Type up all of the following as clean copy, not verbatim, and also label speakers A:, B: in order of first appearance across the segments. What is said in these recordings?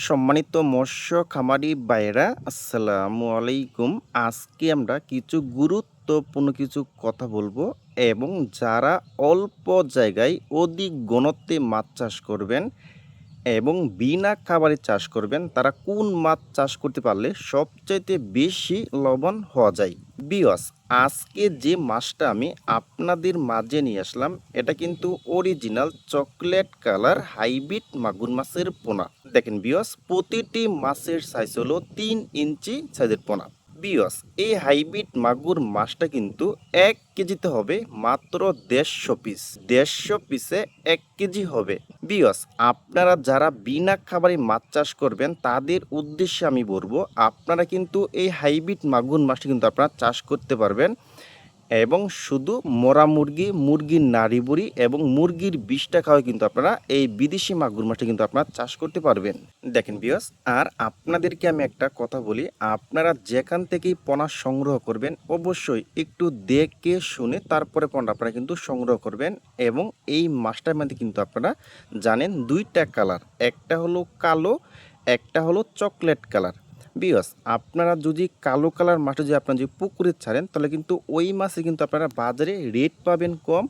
A: সম্মানিত মৎস্য খামারি ভাইয়েরা, আসসালামু আলাইকুম। আজকে আমরা কিছু গুরুত্বপূর্ণ কিছু কথা বলবো এবং যারা অল্প জায়গায় অধিক ঘনত্বে মাছ চাষ করবেন এবং বিনা খাবারে চাষ করবেন, তারা কোন মাছ চাষ করতে পারলে সবচাইতে বেশি লাভবান হওয়া যায়। বিয়স, আজকে যে মাছটা আমি আপনাদের মাঝে নিয়ে আসলাম, এটা কিন্তু অরিজিনাল চকলেট কালার হাইব্রিড মাগুর মাছের পোনা। দেখেন বিয়স, প্রতিটি মাছের সাইজ হলো 3 ইঞ্চি সাইজের পোনা। বিয়স, এই হাইব্রিড মাগুর মাছটা কিন্তু 1 কেজিতে হবে মাত্র 150 পিস। 150 পিসে 1 কেজি হবে। বিয়স, আপনারা যারা বিনা খাবারে মাছ চাষ করবেন তাদের উদ্দেশ্যে আমি বলবো, আপনারা কিন্তু এই হাইব্রিড মাগুর মাছটা কিন্তু আপনারা চাষ করতে পারবেন এবং শুধু মরা মুরগি, মুরগির নাড়ি বুড়ি এবং মুরগির বিষটা খাওয়া কিন্তু আপনারা এই বিদেশি মাগুর মাছটা কিন্তু আপনারা চাষ করতে পারবেন। দেখেন বিয়স, আর আপনাদেরকে আমি একটা কথা বলি, আপনারা যেখান থেকেই পোনা সংগ্রহ করবেন অবশ্যই একটু দেখে শুনে তারপরে পোনা আপনারা কিন্তু সংগ্রহ করবেন। এবং এই মাছটার মধ্যে কিন্তু আপনারা জানেন দুইটা কালার, একটা হলো কালো, একটা হলো চকলেট কালার। বিয়স, আপনারা যদি কালো কালার মাছটা যদি আপনারা যদি পুকুরে ছাড়েন তাহলে কিন্তু ওই মাছে কিন্তু আপনারা বাজারে রেট পাবেন কম।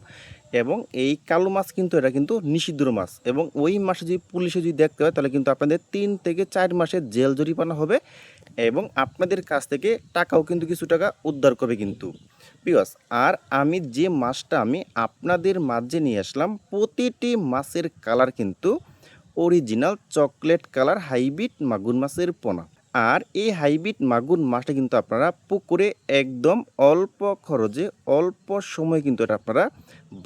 A: এবং এই কালো মাছ কিন্তু এটা কিন্তু নিষিদ্ধ মাছ, এবং ওই মাসে যদি পুলিশে যদি দেখতে হয় তাহলে কিন্তু আপনাদের 3 থেকে 4 মাসের জেল জরিমানা হবে এবং আপনাদের কাছ থেকে টাকাও কিন্তু কিছু টাকা উদ্ধার করবে কিন্তু। বিয়স, আর আমি যে মাছটা আমি আপনাদের মাঝে নিয়ে আসলাম, প্রতিটি মাছের কালার কিন্তু অরিজিনাল চকলেট কালার হাইব্রিড মাগুর মাছের পোনা। আর এই হাইব্রিড মাগুর মাছটা কিন্তু আপনারা পুকুরে একদম অল্প খরচে অল্প সময় কিন্তু এটা আপনারা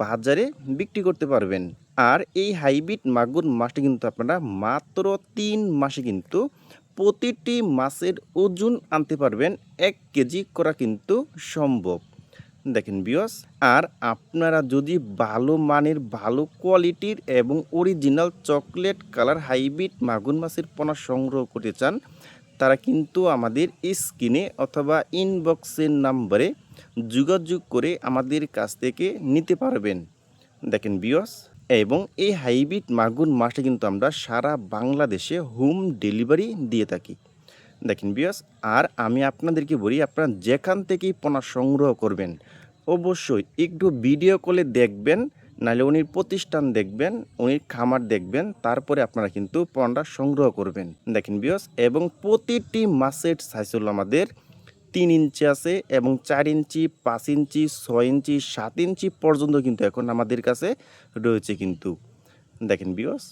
A: বাজারে বিক্রি করতে পারবেন। আর এই হাইব্রিড মাগুর মাছটা কিন্তু আপনারা মাত্র 3 মাসে কিন্তু প্রতিটি মাছের ওজন আনতে পারবেন 1 কেজি করা কিন্তু সম্ভব। দেখেন বিয়স, আর আপনারা যদি ভালো মানের ভালো কোয়ালিটির এবং অরিজিনাল চকলেট কালার হাইব্রিড মাগুর মাছের পোনা সংগ্রহ করতে চান, তারা কিন্তু আমাদের স্ক্রিনে অথবা ইনবক্সের নাম্বারে যোগাযোগ করে আমাদের কাছ থেকে নিতে পারবেন। দেখেন বিয়স, এবং এই হাইব্রিড মাগুর মাছটা কিন্তু আমরা সারা বাংলাদেশে হোম ডেলিভারি দিয়ে থাকি। দেখেন বিয়স, আর আমি আপনাদেরকে বলি, আপনারা যেখান থেকেই পোনা সংগ্রহ করবেন অবশ্যই একটু ভিডিও কলে দেখবেন, নাহলে উনির প্রতিষ্ঠান দেখবেন, উনির খামার দেখবেন, তারপরে আপনারা কিন্তু পোনাটা সংগ্রহ করবেন। দেখেন বিয়স, এবং প্রতিটি মাছের সাইজ হলো আমাদের 3 ইঞ্চি আছে এবং 4 ইঞ্চি, 5 ইঞ্চি, 6 ইঞ্চি, 7 ইঞ্চি পর্যন্ত কিন্তু এখন আমাদের কাছে রয়েছে কিন্তু। দেখেন বিয়স,